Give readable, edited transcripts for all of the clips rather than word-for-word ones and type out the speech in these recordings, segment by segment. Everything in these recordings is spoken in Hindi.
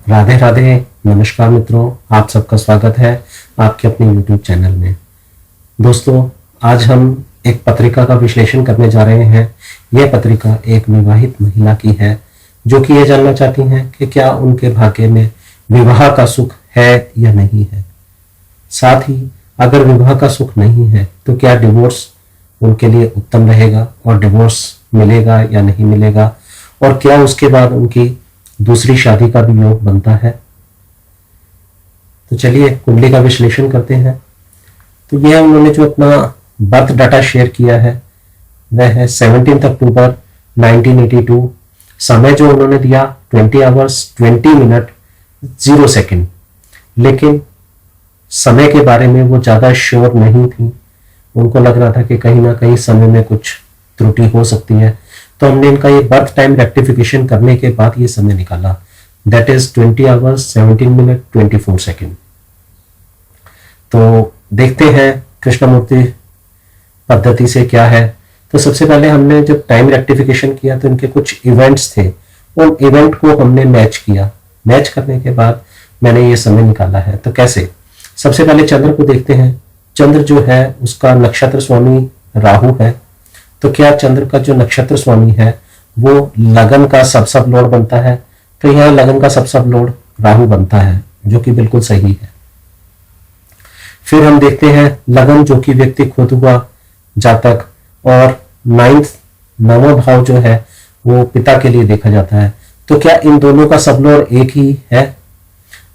राधे राधे। नमस्कार मित्रों, आप सबका स्वागत है आपके अपने YouTube चैनल में। दोस्तों, आज हम एक पत्रिका का विश्लेषण करने जा रहे हैं। यह पत्रिका एक विवाहित महिला की है जो कि यह जानना चाहती हैं कि क्या उनके भाग्य में विवाह का सुख है या नहीं है। साथ ही अगर विवाह का सुख नहीं है तो क्या डिवोर्स उनके लिए उत्तम रहेगा और डिवोर्स मिलेगा या नहीं मिलेगा, और क्या उसके बाद उनकी दूसरी शादी का भी योग बनता है। तो चलिए कुंडली का विश्लेषण करते हैं। तो यह उन्होंने जो अपना बर्थ डाटा शेयर किया है वह है 17 अक्टूबर 1982। समय जो उन्होंने दिया 20 आवर्स 20 मिनट 0 सेकेंड, लेकिन समय के बारे में वो ज़्यादा श्योर नहीं थी। उनको लग रहा था कि कहीं ना कहीं समय में कुछ त्रुटि हो सकती है। तो हमने इनका ये बर्थ टाइम रेक्टिफिकेशन करने के बाद ये समय निकाला, that is 20 hours 17 minute 24 second. तो देखते हैं कृष्णमूर्ति पद्धति से क्या है। तो सबसे पहले हमने जब टाइम रेक्टिफिकेशन किया तो इनके कुछ इवेंट्स थे, उन इवेंट को हमने मैच किया। मैच करने के बाद मैंने ये समय निकाला है। तो कैसे, सबसे पहले चंद्र को देखते हैं। चंद्र जो है उसका नक्षत्र स्वामी राहु है। तो क्या चंद्र का जो नक्षत्र स्वामी है वो लगन का सब लॉर्ड बनता है। तो यहाँ लगन का सब लॉर्ड राहु बनता है, जो कि बिल्कुल सही है। फिर हम देखते हैं लगन जो कि व्यक्ति खुद हुआ जातक, और नौवां भाव जो है वो पिता के लिए देखा जाता है। तो क्या इन दोनों का सब लॉर्ड एक ही है।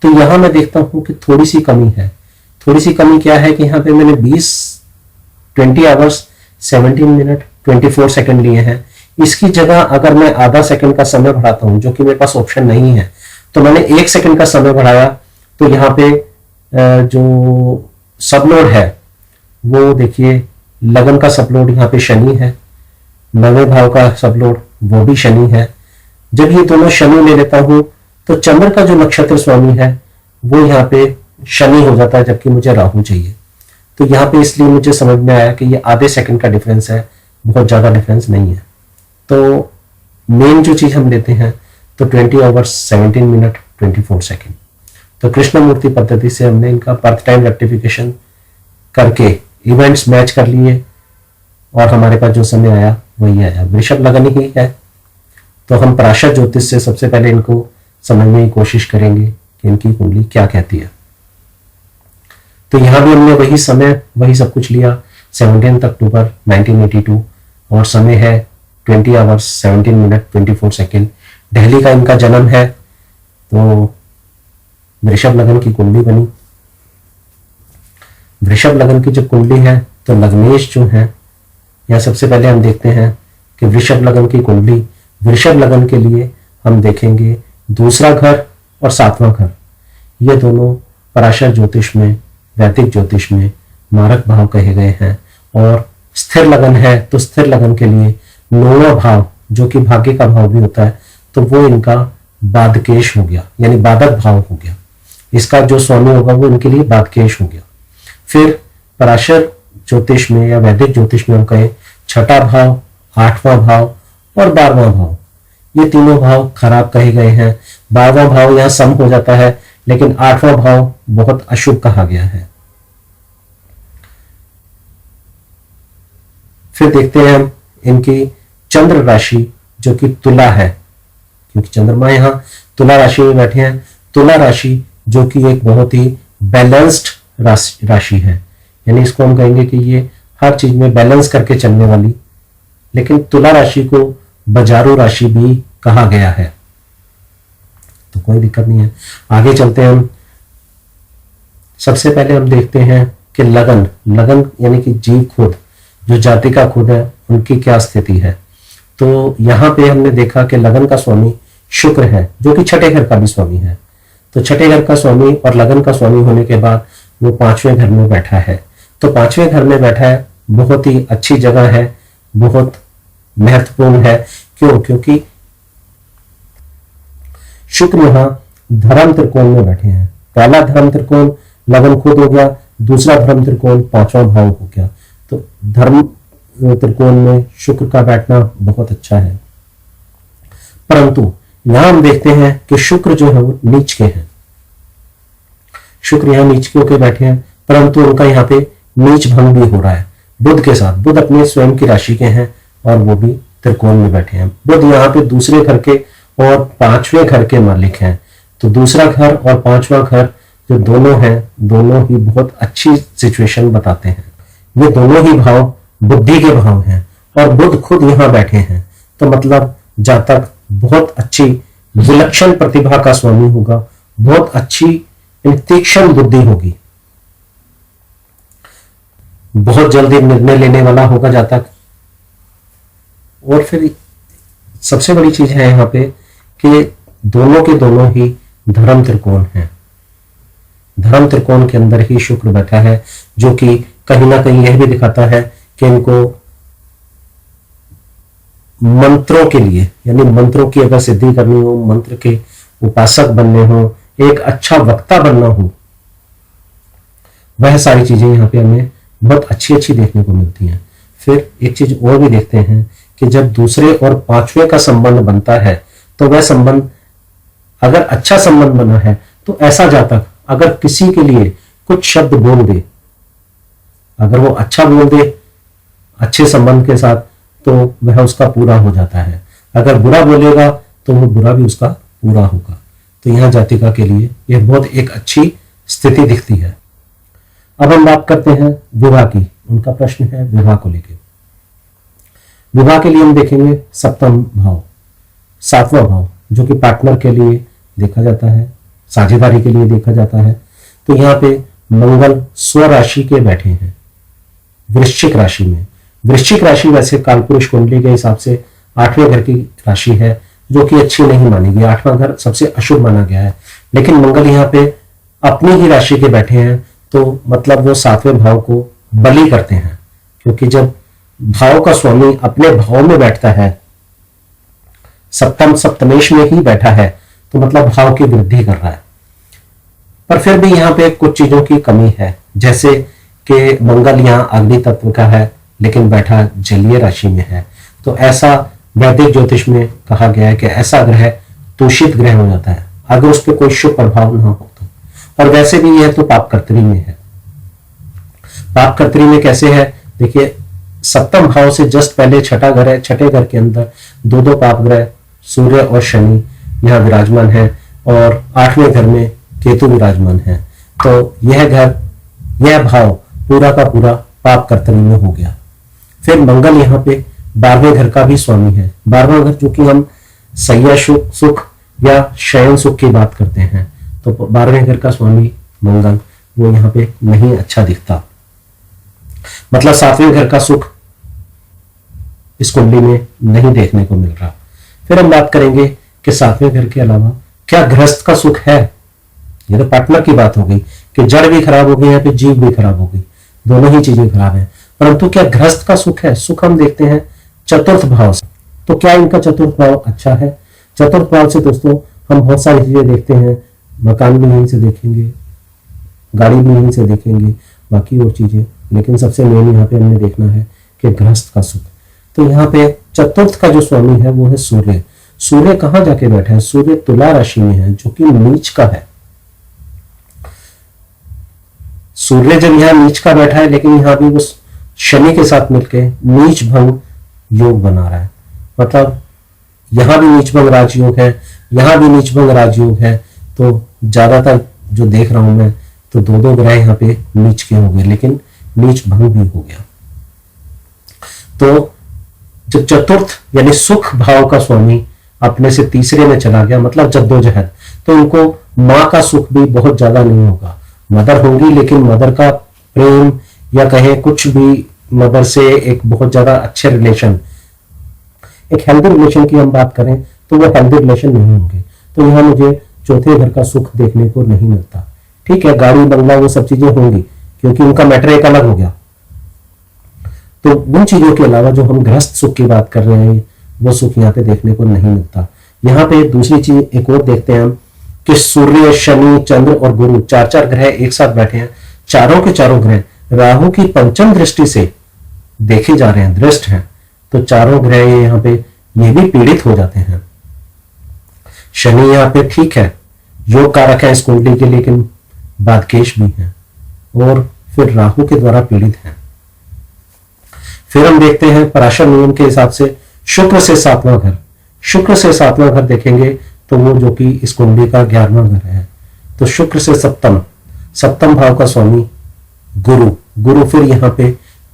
तो यहां मैं देखता हूं कि थोड़ी सी कमी है। थोड़ी सी कमी क्या है कि यहाँ पे मैंने 20 आवर्स 17 मिनट 24 सेकंड लिए हैं। इसकी जगह अगर मैं आधा सेकंड का समय बढ़ाता हूं, जो कि मेरे पास ऑप्शन नहीं है, तो मैंने 1 सेकंड का समय बढ़ाया। तो यहाँ पे जो सबलोड है वो देखिए, लगन का सबलोड यहाँ पे शनि है, नवें भाव का सबलोड वो भी शनि है। जब ये दोनों शनि ले लेता हूं तो चंद्र का जो नक्षत्र स्वामी है वो यहाँ पे शनि हो जाता है, जबकि मुझे राहु चाहिए। तो यहाँ पे इसलिए मुझे समझ में आया कि ये आधे सेकंड का डिफरेंस है, बहुत ज़्यादा डिफरेंस नहीं है। तो मेन जो चीज़ हम लेते हैं तो 20 आवर्स 17 मिनट 24 सेकंड। तो कृष्णमूर्ति पद्धति से हमने इनका बर्थ टाइम रेक्टिफिकेशन करके इवेंट्स मैच कर लिए, और हमारे पास जो समय आया वही आया। वृषभ लगन ही है। तो हम पराशर ज्योतिष से सबसे पहले इनको समझने की कोशिश करेंगे कि इनकी कुंडली क्या कहती है। तो यहां भी हमने वही समय वही सब कुछ लिया, 17 अक्टूबर 1982, और समय है 20 आवर्स 17 मिनट 24 सेकेंड। दिल्ली का इनका जन्म है। तो वृषभ लगन की कुंडली बनी। वृषभ लगन की जो कुंडली है तो लग्नेश जो है, या सबसे पहले हम देखते हैं कि वृषभ लगन की कुंडली, वृषभ लगन के लिए हम देखेंगे दूसरा घर और 7वां घर, ये दोनों पराशर ज्योतिष में, वैदिक ज्योतिष में मारक भाव कहे गए हैं। और स्थिर लगन है तो स्थिर लगन के लिए 9वां भाव जो कि भाग्य का भाव भी होता है, तो वो इनका बादकेश हो गया, यानी बाधक भाव हो गया। इसका जो स्वामी होगा वो इनके लिए बादकेश हो गया। फिर पराशर ज्योतिष में या वैदिक ज्योतिष में हम कहें 6ठा भाव, 8वां भाव और 12वां भाव, ये तीनों भाव खराब कहे गए हैं। 12वां भाव यहाँ सम हो जाता है, लेकिन 8वां भाव बहुत अशुभ कहा गया है। फिर देखते हैं हम इनकी चंद्र राशि जो कि तुला है, क्योंकि चंद्रमा यहां तुला राशि में बैठे हैं। तुला राशि जो कि एक बहुत ही बैलेंस्ड राशि है, यानी इसको हम कहेंगे कि ये हर चीज में बैलेंस करके चलने वाली। लेकिन तुला राशि को बाजारू राशि भी कहा गया है, तो कोई दिक्कत नहीं है। आगे चलते हैं हम। सबसे पहले हम देखते हैं कि लगन यानी कि जीव खुद, जो जाति का खुद है, उनकी क्या स्थिति है। तो यहां पे हमने देखा कि लगन का स्वामी शुक्र है, जो कि छठे घर का भी स्वामी है। तो छठे घर का स्वामी और लगन का स्वामी होने के बाद वो 5वें घर में बैठा है। तो 5वें घर में बैठा है, बहुत ही अच्छी जगह है, बहुत महत्वपूर्ण है। क्यों? क्योंकि शुक्र यहां धर्म त्रिकोण में बैठे हैं। पहला धर्म त्रिकोण लगन खुद हो गया, दूसरा धर्म त्रिकोण 5वां भाव हो गया। तो धर्म त्रिकोण में शुक्र का बैठना बहुत अच्छा है। परंतु यहां हम देखते हैं कि शुक्र जो है वो नीच के हैं, शुक्र यहां नीच के होकर बैठे हैं, परंतु उनका यहाँ पे नीच भंग भी हो रहा है बुध के साथ। बुध अपने स्वयं की राशि के हैं और वो भी त्रिकोण में बैठे हैं। बुध यहाँ पे दूसरे घर के और पांचवें घर के मालिक हैं, तो दूसरा घर और पांचवा घर जो दोनों हैं, दोनों ही बहुत अच्छी सिचुएशन बताते हैं। ये दोनों ही भाव बुद्धि के भाव हैं और बुध खुद यहाँ बैठे हैं, तो मतलब जातक बहुत अच्छी विलक्षण प्रतिभा का स्वामी होगा, बहुत अच्छी तीक्ष्ण बुद्धि होगी, बहुत जल्दी निर्णय लेने वाला होगा जातक। और फिर सबसे बड़ी चीज है यहाँ पे कि दोनों के दोनों ही धर्म त्रिकोण हैं। धर्म त्रिकोण के अंदर ही शुक्र बैठा है, जो कि कहीं ना कहीं यह भी दिखाता है कि इनको मंत्रों के लिए, यानी मंत्रों की अगर सिद्धि करनी हो, मंत्र के उपासक बनने हो, एक अच्छा वक्ता बनना हो, वह सारी चीजें यहाँ पे हमें बहुत अच्छी अच्छी देखने को मिलती हैं। फिर एक चीज और भी देखते हैं कि जब दूसरे और पांचवें का संबंध बनता है, तो वह संबंध अगर अच्छा संबंध बना है, तो ऐसा जातक अगर किसी के लिए कुछ शब्द बोल दे, अगर वो अच्छा बोल दे अच्छे संबंध के साथ, तो वह उसका पूरा हो जाता है। अगर बुरा बोलेगा तो वो बुरा भी उसका पूरा होगा। तो यहां जातिका के लिए यह बहुत एक अच्छी स्थिति दिखती है। अब हम बात करते हैं विवाह की। उनका प्रश्न है विवाह को लेकर। विवाह के लिए हम देखेंगे सप्तम भाव, सातवां भाव, जो कि पार्टनर के लिए देखा जाता है, साझेदारी के लिए देखा जाता है। तो यहाँ पे मंगल स्वराशि के बैठे हैं वृश्चिक राशि में। वृश्चिक राशि वैसे कालपुरुष कुंडली के हिसाब से 8वें घर की राशि है, जो कि अच्छी नहीं मानी गई। 8वां घर सबसे अशुभ माना गया है, लेकिन मंगल यहाँ पे अपनी ही राशि के बैठे हैं, तो मतलब वो 7वें भाव को बलि करते हैं, क्योंकि जब भाव का स्वामी अपने भाव में बैठता है, सप्तमेश में ही बैठा है, तो मतलब भाव की वृद्धि कर रहा है। पर फिर भी यहाँ पे कुछ चीजों की कमी है, जैसे कि मंगल यहाँ अग्नि तत्व का है लेकिन बैठा जलीय राशि में है। तो ऐसा वैदिक ज्योतिष में कहा गया है कि ऐसा ग्रह दूषित ग्रह हो जाता है अगर उस पर कोई शुभ प्रभाव ना हो तो। और वैसे भी यह तो पापकर्त्री में है। पापकर्त्री में कैसे है, देखिए सप्तम भाव से जस्ट पहले छठा घर है, छठे घर के अंदर दो पाप ग्रह सूर्य और शनि यहाँ विराजमान है, और 8वें घर में केतु विराजमान है। तो यह घर, यह भाव पूरा का पूरा पापकर्त्री में हो गया। फिर मंगल यहाँ पे 12वें घर का भी स्वामी है। 12वां घर जो कि हम सैया सुख या शयन सुख की बात करते हैं, तो 12वें घर का स्वामी मंगल वो यहाँ पे नहीं अच्छा दिखता, मतलब 7वें घर का सुख इस कुंडली में नहीं देखने को मिल रहा। फिर हम बात करेंगे कि 7वें घर के अलावा क्या गृहस्थ का सुख है। ये तो पार्टनर की बात हो गई कि जड़ भी खराब हो गई, यहाँ पे जीव भी खराब हो गई, दोनों ही चीजें खराब है। परंतु क्या गृहस्थ का सुख है? सुख हम देखते हैं चतुर्थ भाव से। तो क्या इनका चतुर्थ भाव अच्छा है? चतुर्थ भाव से दोस्तों हम बहुत सारी चीजें देखते हैं, मकान भी यहीं से देखेंगे, गाड़ी भी यहीं से देखेंगे, बाकी और चीजें, लेकिन सबसे मेन यहाँ पे हमने देखना है कि गृहस्थ का सुख। तो यहाँ पे चतुर्थ का जो स्वामी है वो है सूर्य। सूर्य कहाँ जाके बैठा है? सूर्य तुला राशि में है, जो कि नीच का है। सूर्य जब यहाँ नीच का बैठा है, लेकिन यहाँ भी वो शनि के साथ मिलकर नीच भंग योग बना रहा है, मतलब यहां भी नीच भंग राजयोग है, यहां भी नीच भंग राजयोग है। तो ज्यादातर जो देख रहा हूं मैं, तो दो ग्रह यहाँ पे नीच के हो गए, लेकिन नीच भंग भी हो गया। तो जब चतुर्थ यानी सुख भाव का स्वामी अपने से तीसरे में चला गया, मतलब जद्दोजहद, तो उनको माँ का सुख भी बहुत ज्यादा नहीं होगा। मदर होगी, लेकिन मदर का प्रेम या कहें कुछ भी, मदर से एक बहुत ज्यादा अच्छे रिलेशन, एक हेल्दी रिलेशन की हम बात करें तो वो हेल्दी रिलेशन नहीं होंगे। तो यहाँ मुझे चौथे घर का सुख देखने को नहीं मिलता। ठीक है, गाड़ी बंगला वो सब चीजें होंगी, क्योंकि उनका मैटर एक अलग हो गया। तो उन चीजों के अलावा जो हम गृहस्थ सुख की बात कर रहे हैं, वो सुख यहाँ पे देखने को नहीं मिलता। यहाँ पे दूसरी चीज एक और देखते हैं हम कि सूर्य, शनि, चंद्र और गुरु, चार ग्रह एक साथ बैठे हैं। चारों के चारों ग्रह राहु की पंचम दृष्टि से देखे जा रहे हैं, दृष्ट हैं। तो चारों ग्रह यहाँ पे ये भी पीड़ित हो जाते हैं। शनि यहाँ पे ठीक है, योग कारक है इस कुंडली के, लेकिन बादकेश भी है और फिर राहु के द्वारा पीड़ित है। फिर हम देखते हैं पराशर नियम के हिसाब से शुक्र से 7वां घर, शुक्र से 7वां घर देखेंगे तो वो जो कि इस कुंडली का 11वां घर है। तो शुक्र से सप्तम भाव का स्वामी गुरु, गुरु फिर यहाँ पे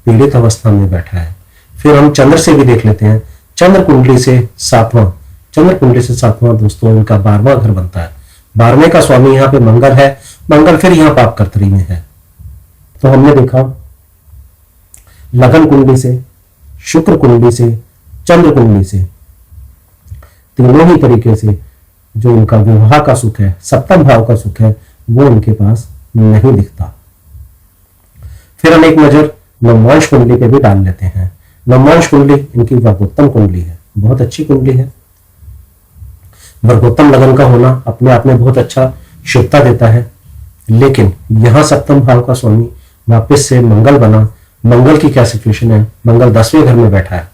पीड़ित अवस्था में बैठा है। फिर हम चंद्र से भी देख लेते हैं, चंद्र कुंडली से 7वां दोस्तों इनका 12वां घर बनता है। 12वें का स्वामी यहाँ पे मंगल है, मंगल फिर यहाँ पाप कर्तरी में है। तो हमने देखा लगन कुंडली से, शुक्र कुंडली से, चंद्र कुंडली से, तीनों ही तरीके से जो इनका विवाह का सुख है, सप्तम भाव का सुख है, वो इनके पास नहीं दिखता। फिर हम एक नजर नवमांश कुंडली पे भी डाल लेते हैं। नवमांश कुंडली इनकी वर्गोत्तम कुंडली है, बहुत अच्छी कुंडली है। वर्गोत्तम लगन का होना अपने आप में बहुत अच्छा शुभता देता है, लेकिन यहां सप्तम भाव का स्वामी वापस से मंगल बना। मंगल की क्या सिचुएशन है, मंगल 10वें घर में बैठा है,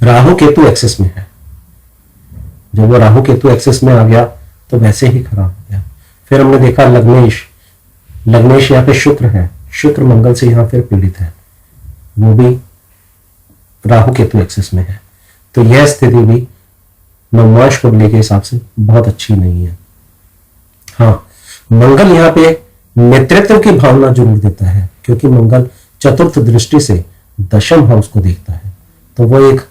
राहु केतु एक्सेस में है। जब वो राहु केतु एक्सेस में आ गया तो वैसे ही खराब हो गया। फिर हमने देखा लग्नेश यहाँ पे शुक्र है, शुक्र मंगल से यहाँ फिर पीड़ित है, वो भी राहु केतु एक्सेस में है। तो यह स्थिति भी नवमांश कुंडली के हिसाब से बहुत अच्छी नहीं है। हाँ, मंगल यहाँ पे नेतृत्व की भावना जरूर देता है, क्योंकि मंगल चतुर्थ दृष्टि से दशम हाउस को देखता है। तो वो एक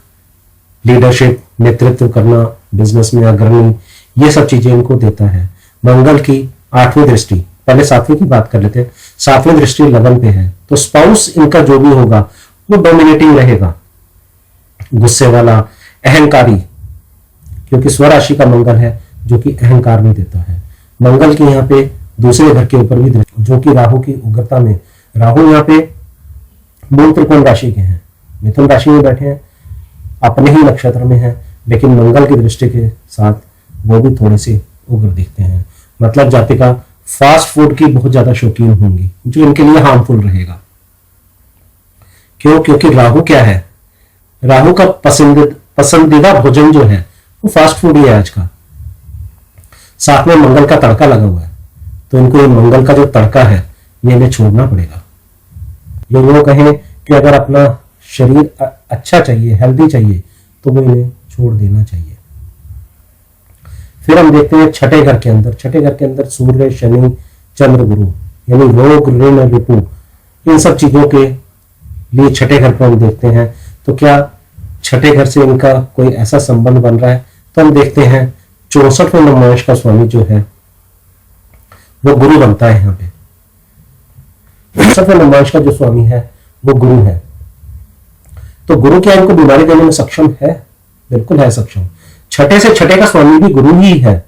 लीडरशिप, नेतृत्व करना, बिजनेस में अग्रणी, ये सब चीजें इनको देता है। मंगल की 8वीं दृष्टि, पहले 7वीं की बात कर लेते हैं, 7वीं दृष्टि लगन पे है। तो स्पाउस इनका जो भी होगा वो डोमिनेटिंग रहेगा, गुस्से वाला, अहंकारी, क्योंकि स्वराशि का मंगल है जो कि अहंकार भी देता है। मंगल की यहाँ पे दूसरे घर के ऊपर भी दृष्टि, जो कि राहु की उग्रता में, राहु यहाँ पे मूल त्रिकोण राशि के हैं, मिथुन राशि में बैठे हैं, अपने ही नक्षत्र में है, लेकिन मंगल की दृष्टि के साथ वो भी थोड़े से उग्र दिखते हैं। मतलब जातिका फास्ट फूड की बहुत ज्यादा शौकीन होंगी, जो इनके लिए हार्मफुल रहेगा। क्यों? क्योंकि राहु क्या है, राहु का पसंदीदा भोजन जो है वो फास्ट फूड ही है आज का। साथ में मंगल का तड़का लगा हुआ है, तो इनको ये मंगल का जो तड़का है ये इन्हें छोड़ना पड़ेगा। ये वो कहें कि अगर अपना शरीर अच्छा चाहिए, हेल्दी चाहिए, तो वो इन्हें छोड़ देना चाहिए। फिर हम देखते हैं छठे घर के अंदर सूर्य, शनि, चंद्र, गुरु, यानी रोग, ऋण, रिपु, इन सब चीजों के लिए छठे घर को हम देखते हैं। तो क्या छठे घर से इनका कोई ऐसा संबंध बन रहा है? तो हम देखते हैं 64वें नवमांश का स्वामी जो है वो गुरु बनता है। यहाँ पे 64वें नवमांश का जो स्वामी है वो गुरु है। तो गुरु क्या इनको बीमारी देने में सक्षम है? बिल्कुल है सक्षम। छठे से छठे का स्वामी भी गुरु ही है।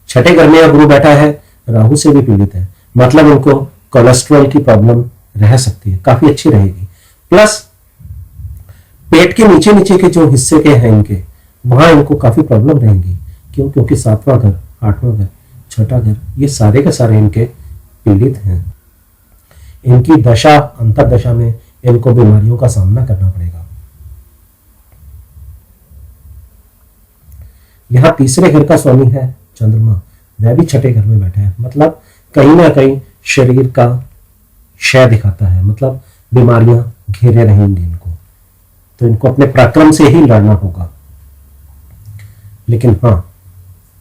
छठे घर में गुरु बैठा है, राहु से भी पीड़ित है, मतलब इनको कोलेस्ट्रॉल की प्रॉब्लम रह सकती है, काफी अच्छी रहेगी। प्लस पेट के नीचे नीचे के जो हिस्से के हैं इनके, वहां इनको काफी प्रॉब्लम रहेंगी। क्यों? क्योंकि 7वां घर, 8वां घर, छठा घर, ये सारे के सारे इनके पीड़ित हैं। इनकी दशा, अंतर दशा में इनको बीमारियों का सामना करना पड़ेगा। यहां तीसरे घर का स्वामी है चंद्रमा, वह भी छठे घर में बैठा है, मतलब कहीं ना कहीं शरीर का क्षय दिखाता है, मतलब बीमारियां घेरे रहेंगी इनको। तो इनको अपने पराक्रम से ही लड़ना होगा। लेकिन हाँ,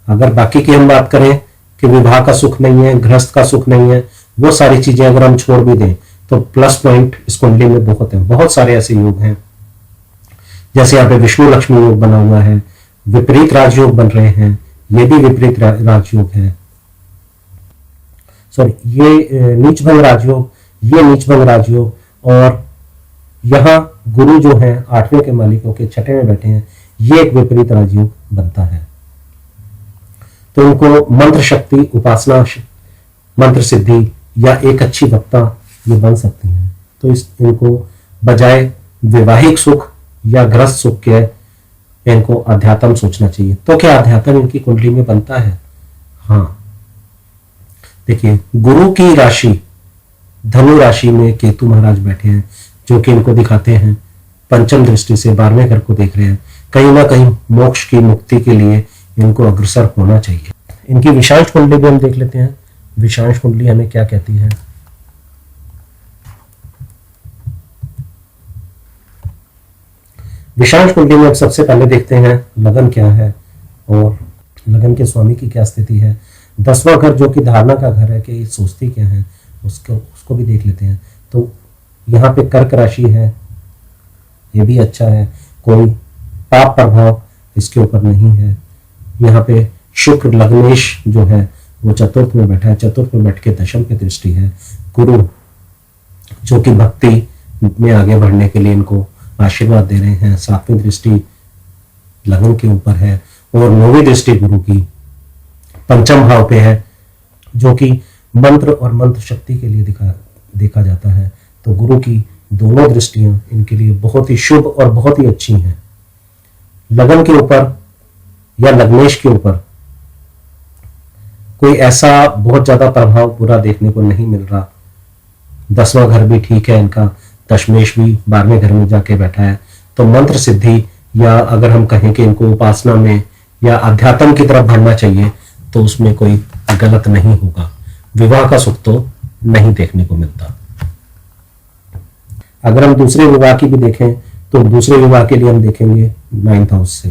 अगर बाकी की हम बात करें कि विवाह का सुख नहीं है, गृहस्थ का सुख नहीं है, वो सारी चीजें अगर हम छोड़ भी दें तो प्लस पॉइंट इस कुंडली में बहुत है। बहुत सारे ऐसे योग हैं, जैसे यहाँ पे विष्णु लक्ष्मी योग बना हुआ है, विपरीत राजयोग बन रहे हैं, ये भी विपरीत राजयोग है, सॉरी ये नीचभंग राजयोग, ये नीचभंग राजयोग, और यहां गुरु जो है 8वें के मालिकों के छठे में बैठे हैं, ये एक विपरीत राजयोग बनता है। तो इनको मंत्र शक्ति, उपासना, मंत्र सिद्धि या एक अच्छी वक्ता ये बन सकती हैं। तो इनको बजाय वैवाहिक सुख या गृहस्थ सुख के इनको अध्यात्म सोचना चाहिए। तो क्या अध्यात्म इनकी कुंडली में बनता है? हाँ, देखिए गुरु की राशि धनु राशि में केतु महाराज बैठे हैं, जो कि इनको दिखाते हैं पंचम दृष्टि से 12वें घर को देख रहे हैं। कहीं ना कहीं मोक्ष की मुक्ति के लिए इनको अग्रसर होना चाहिए। इनकी विषांश कुंडली भी हम देख लेते हैं। विषांश कुंडली हमें क्या कहती है। विषांश कुंडली में अब सबसे पहले देखते हैं लगन क्या है और लगन के स्वामी की क्या स्थिति है। 10वां घर जो कि धारणा का घर है कि सोचती क्या है, उसको भी देख लेते हैं। तो यहाँ पे कर्क राशि है, ये भी अच्छा है, कोई पाप प्रभाव इसके ऊपर नहीं है। यहाँ पे शुक्र लग्नेश जो है वो चतुर्थ में बैठा है, चतुर्थ में बैठ के दशम की दृष्टि है। गुरु जो कि भक्ति में आगे बढ़ने के लिए इनको आशीर्वाद दे रहे हैं। 7वीं दृष्टि लगन के ऊपर है और 9वीं दृष्टि गुरु की पंचम भाव पे है, जो कि मंत्र और मंत्र शक्ति के लिए देखा जाता है। तो गुरु की दोनों दृष्टियां इनके लिए बहुत ही शुभ और बहुत ही अच्छी हैं। लगन के ऊपर या लग्नेश के ऊपर कोई ऐसा बहुत ज्यादा प्रभाव बुरा देखने को नहीं मिल रहा। 10वां घर भी ठीक है इनका, दशमेश भी 12वें घर में जाके बैठा है। तो मंत्र सिद्धि या अगर हम कहें कि इनको उपासना में या अध्यात्म की तरफ बढ़ना चाहिए तो उसमें कोई गलत नहीं होगा। विवाह का सुख तो नहीं देखने को मिलता। अगर हम दूसरे विवाह की भी देखें तो दूसरे विवाह के लिए हम देखेंगे 9th हाउस से।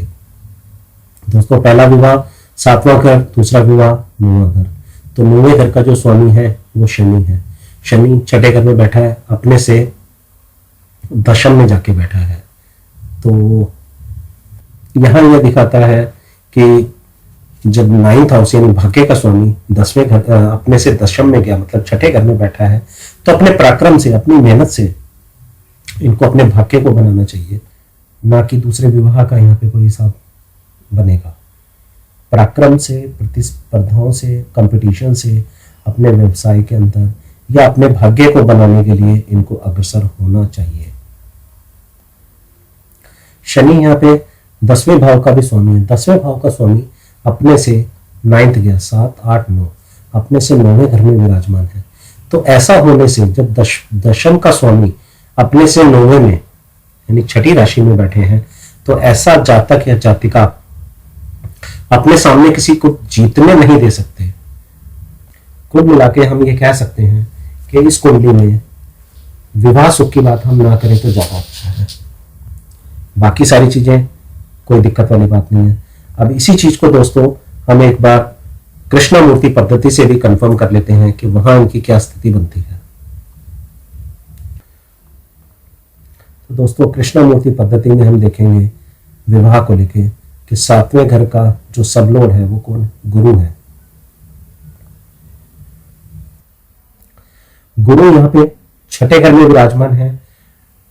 दोस्तों पहला विवाह 7वां घर, दूसरा विवाह 9वां घर। तो 9वें घर का जो स्वामी है वो शनि है। शनि छठे घर में बैठा है, अपने से दशम में जाके बैठा है। तो यहां यह दिखाता है कि जब 9th हाउस यानी भाग्य का स्वामी 10वें घर अपने से दशम में गया, मतलब छठे घर में बैठा है, तो अपने पराक्रम से, अपनी मेहनत से इनको अपने भाग्य को बनाना चाहिए, ना कि दूसरे विवाह का यहाँ पे कोई हिसाब बनेगा। पराक्रम से, प्रतिस्पर्धाओं से, कंपटीशन से अपने व्यवसाय के अंदर या अपने भाग्य को बनाने के लिए इनको अग्रसर होना चाहिए। शनि यहाँ पे 10वें भाव का भी स्वामी है। 10वें भाव का स्वामी अपने से 9th गया, 7, 8, 9 अपने से 9वें घर में विराजमान है। तो ऐसा होने से जब दशम का स्वामी अपने से 9वें में यानी छठी राशि में बैठे हैं, तो ऐसा जातक या जातिका अपने सामने किसी को जीतने नहीं दे सकते। कुल मिला के हम ये कह सकते हैं कि इस कुंडली में विवाह सुख की बात हम ना करें तो ज्यादा अच्छा है। बाकी सारी चीजें कोई दिक्कत वाली बात नहीं है। अब इसी चीज को दोस्तों हम एक बार कृष्णमूर्ति पद्धति से भी कंफर्म कर लेते हैं कि वहां इनकी क्या स्थिति बनती है। तो दोस्तों कृष्णमूर्ति पद्धति में हम देखेंगे विवाह को लेके कि 7वें घर का जो सबलॉर्ड है वो कौन? गुरु है। गुरु यहाँ पे छठे घर में विराजमान है,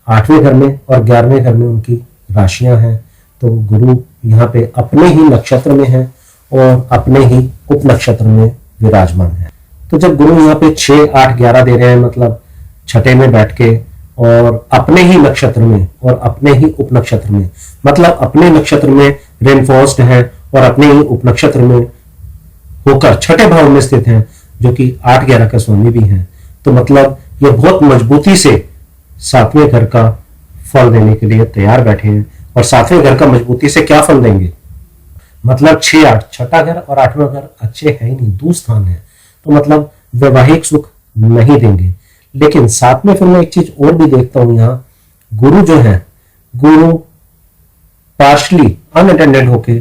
8वें घर में और 11वें घर में उनकी राशियां हैं। तो गुरु यहाँ पे अपने ही नक्षत्र में है और अपने ही उप नक्षत्र में विराजमान है। तो जब गुरु यहाँ पे 6, 8, 11 दे रहे हैं, मतलब छठे में बैठ के और अपने ही नक्षत्र में और अपने ही उप नक्षत्र में, मतलब अपने नक्षत्र में रेनफोर्स्ड है और अपने ही उप नक्षत्र में होकर छठे भाव में स्थित हैं, जो कि 8, 11 का स्वामी भी हैं। तो मतलब ये बहुत मजबूती से 7वें घर का फल देने के लिए तैयार बैठे हैं। और 7वें घर का मजबूती से क्या फल देंगे? मतलब 6, 8 छठा घर और 8वां घर अच्छे है ही नहीं, दूस्थान है, तो मतलब वैवाहिक सुख नहीं देंगे। लेकिन साथ में फिर मैं एक चीज और भी देखता हूं, यहाँ गुरु जो है, गुरु पार्शली अनअटेंडेड होके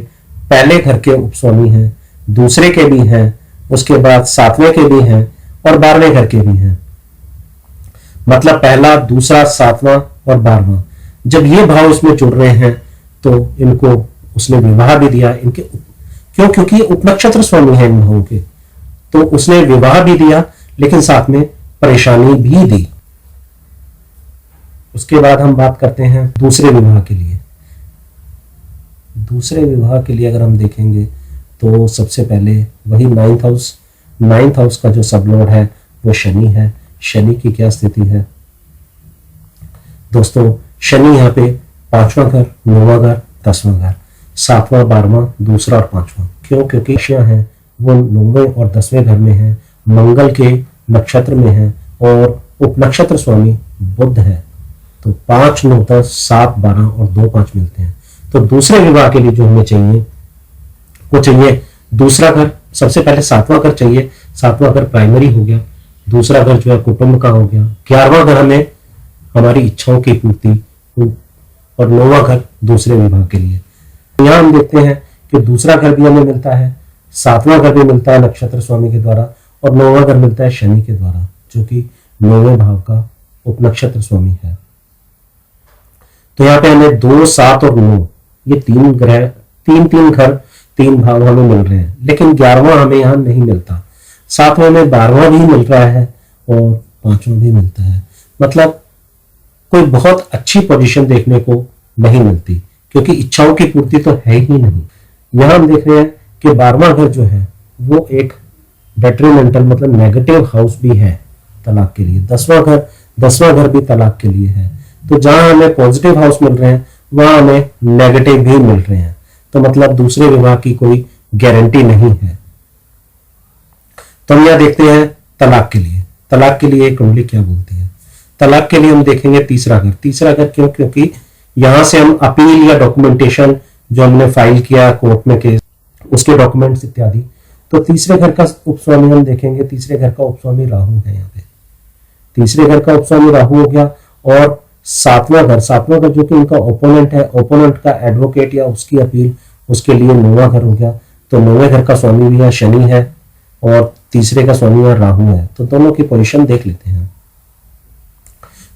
पहले घर के उपस्वामी हैं, दूसरे के भी हैं, उसके बाद 7वें के भी हैं और 12वें घर के भी हैं। मतलब पहला, दूसरा, 7वां और 12वां, जब ये भाव इसमें जुड़ रहे हैं तो इनको उसने विवाह भी दिया। इनके क्योंकि उपनक्षत्र स्वामी है इन भावों के, तो उसने विवाह भी दिया लेकिन साथ में परेशानी भी दी। उसके बाद हम बात करते हैं दूसरे विवाह के लिए। दूसरे विवाह के लिए अगर हम देखेंगे तो सबसे पहले वही 9th हाउस का जो सबलॉर्ड है वो शनि है। शनि की क्या स्थिति है दोस्तों? शनि यहाँ पे 5वां घर, 9वां घर, 10वां घर, 7वां, 12वां, दूसरा और 5वां। क्योंकि राशियां हैं वो 9वें और 10वें घर में है, मंगल के नक्षत्र में है और उप नक्षत्र स्वामी बुध है। तो 5, 9, 10, 7, 12 और 2, 5 मिलते हैं। तो दूसरे विवाह के लिए जो हमें चाहिए वो चाहिए दूसरा घर। सबसे पहले सातवां घर चाहिए, सातवां घर प्राइमरी हो गया, दूसरा घर जो है कुटुंब का हो गया, 11वां घर हमें हमारी इच्छाओं की पूर्ति, और 9वां घर दूसरे विवाह के लिए। यहाँ हम देखते हैं कि दूसरा घर भी हमें मिलता है, 7वां घर भी मिलता है नक्षत्र स्वामी के द्वारा, और 9वां घर मिलता है शनि के द्वारा, जो कि 9वें भाव का उपनक्षत्र स्वामी है। तो यहाँ पे हमें 2, 7 और 9 ये 3 ग्रह, 3 घर, 3 भाव हमें मिल रहे हैं, लेकिन 11वां हमें यहाँ नहीं मिलता। 7वां में 12वां भी मिल रहा है और 5वां भी मिलता है। मतलब कोई बहुत अच्छी पोजीशन देखने को नहीं मिलती, क्योंकि इच्छाओं की पूर्ति तो है ही नहीं। यहां हम देख रहे हैं कि 12वां घर जो है वो एक डेट्रीमेंटल मतलब नेगेटिव हाउस भी है तलाक के लिए। 10वां घर भी तलाक के लिए है। तो जहां हमें पॉजिटिव हाउस मिल रहे हैं वहां हमें नेगेटिव भी मिल रहे हैं, तो मतलब दूसरे विवाह की कोई गारंटी नहीं है। तो हम यहां देखते हैं तलाक के लिए। तलाक के लिए कुंडली क्या बोलती है? तलाक के लिए हम देखेंगे तीसरा घर। तीसरा घर क्यों? क्योंकि यहां से हम अपील या डॉक्यूमेंटेशन जो हमने फाइल किया कोर्ट में केस, उसके डॉक्यूमेंट्स इत्यादि। तो तीसरे घर का उपस्वामी हम देखेंगे, तीसरे घर का उपस्वामी राहु है। यहाँ पे तीसरे घर का उपस्वामी राहु हो गया। और सातवां घर जो कि उनका ओपोनेंट है, ओपोनेंट का एडवोकेट या उसकी अपील, उसके लिए 9वां घर हो गया। तो 9वें घर का स्वामी भी यहाँ शनि है और तीसरे का स्वामी यहाँ राहु है। तो दोनों की पोजीशन देख लेते हैं।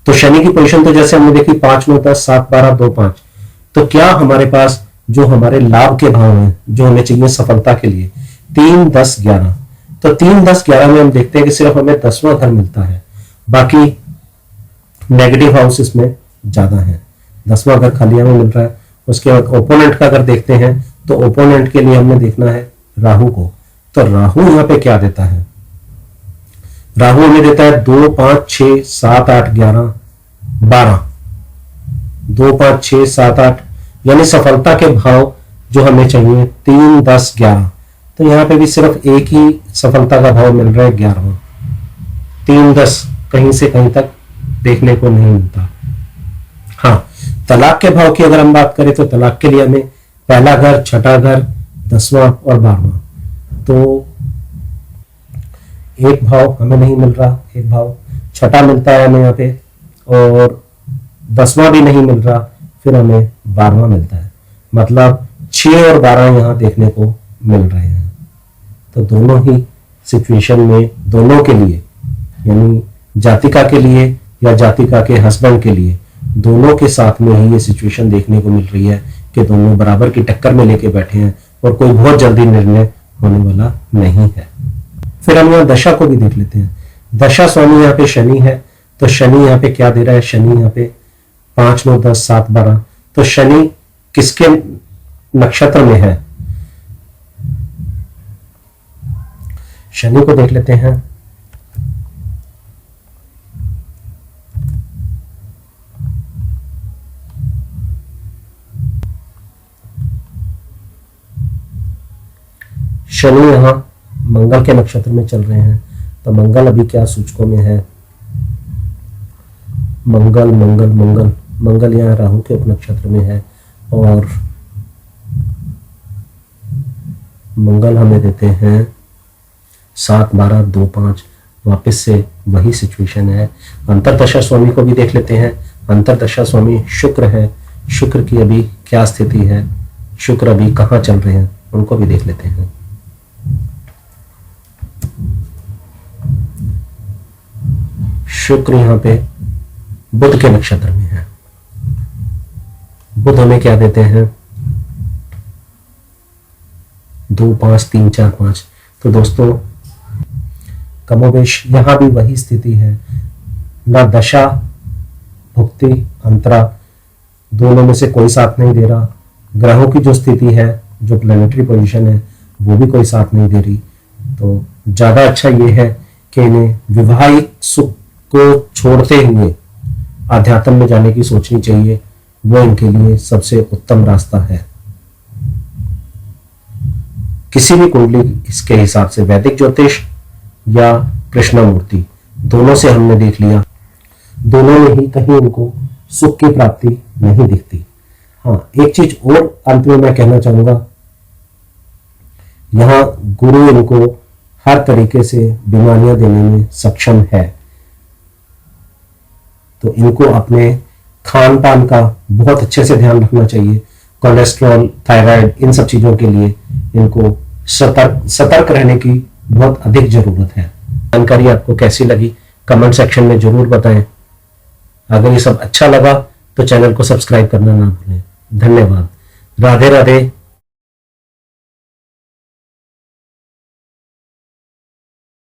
तो शनि की पोजीशन तो जैसे हमने देखी 5, 9, 10, 7, 12, 2, 5। तो क्या हमारे पास जो हमारे लाभ के भाव हैं जो हमें चाहिए सफलता के लिए, 3, 10, 11। तो 3, 10, 11 में हम देखते हैं कि सिर्फ हमें 10वां घर मिलता है, बाकी नेगेटिव हाउस इसमें ज्यादा है। 10वां घर खाली हमें मिल रहा है। उसके बाद ओपोनेंट का अगर देखते हैं तो ओपोनेंट के लिए हमने देखना है राहु को। तो राहु यहाँ पे क्या देता है? राहु हमें देता है 2, 5, 6, 7, 8, 11, 12। 2, 5, 6, 7, 8 यानी सफलता के भाव जो हमें चाहिए 3, 10, 11। तो यहाँ पे भी सिर्फ एक ही सफलता का भाव मिल रहा है 11वां। 3, 10 कहीं से कहीं तक देखने को नहीं मिलता। हाँ, तलाक के भाव की अगर हम बात करें तो तलाक के लिए हमें पहला घर, छठा घर, 10वां और 12वां। तो एक भाव हमें नहीं मिल रहा, एक भाव छठा मिलता है हमें यहाँ पे, और 10वां भी नहीं मिल रहा, फिर हमें 12वां मिलता है। मतलब 6 और 12 यहाँ देखने को मिल रहे हैं। तो दोनों ही सिचुएशन में दोनों के लिए, यानी जातिका के लिए या जातिका के हस्बैंड के लिए, दोनों के साथ में ही ये सिचुएशन देखने को मिल रही है कि दोनों बराबर की टक्कर में लेके बैठे हैं और कोई बहुत जल्दी निर्णय होने वाला नहीं है। फिर हम यहाँ दशा को भी देख लेते हैं। दशा स्वामी यहाँ पे शनि है। तो शनि यहाँ पे क्या दे रहा है? शनि यहाँ पे 5, 9, 10, 7, 12। तो शनि किसके नक्षत्र में है? शनि को देख लेते हैं। शनि यहाँ मंगल के नक्षत्र में चल रहे हैं। तो मंगल अभी क्या सूचकों में है? मंगल मंगल मंगल मंगल यहाँ राहु के उपनक्षत्र में है, और मंगल हमें देते हैं 7, 12, 2, 5। वापस से वही सिचुएशन है। अंतरदशा स्वामी को भी देख लेते हैं। अंतरदशा स्वामी शुक्र है। शुक्र की अभी क्या स्थिति है, शुक्र अभी कहाँ चल रहे हैं, उनको भी देख लेते हैं। शुक्र यहाँ पे बुध के नक्षत्र में है। बुध हमें क्या देते हैं? 2, 5, 3, 4, 5। तो दोस्तों कमोबेश यहां भी वही स्थिति है। ना दशा, भुक्ति, अंतरा दोनों में से कोई साथ नहीं दे रहा। ग्रहों की जो स्थिति है, जो प्लैनेटरी पोजीशन है, वो भी कोई साथ नहीं दे रही। तो ज्यादा अच्छा ये है कि इन्हें विवाहिक सुख को छोड़ते हुए आध्यात्म में जाने की सोचनी चाहिए। वो इनके लिए सबसे उत्तम रास्ता है। किसी भी कुंडली इसके हिसाब से, वैदिक ज्योतिष या कृष्णमूर्ति, दोनों से हमने देख लिया, दोनों में ही कहीं उनको सुख की प्राप्ति नहीं दिखती। हाँ, एक चीज और अंत में मैं कहना चाहूंगा, यहाँ गुरु इनको हर तरीके से बीमारियां देने में सक्षम है, तो इनको अपने खान पान का बहुत अच्छे से ध्यान रखना चाहिए। कोलेस्ट्रॉल, थायराइड, इन सब चीजों के लिए इनको सतर्क रहने की बहुत अधिक जरूरत है। जानकारी आपको कैसी लगी कमेंट सेक्शन में जरूर बताएं। अगर ये सब अच्छा लगा तो चैनल को सब्सक्राइब करना ना भूलें। धन्यवाद। राधे राधे।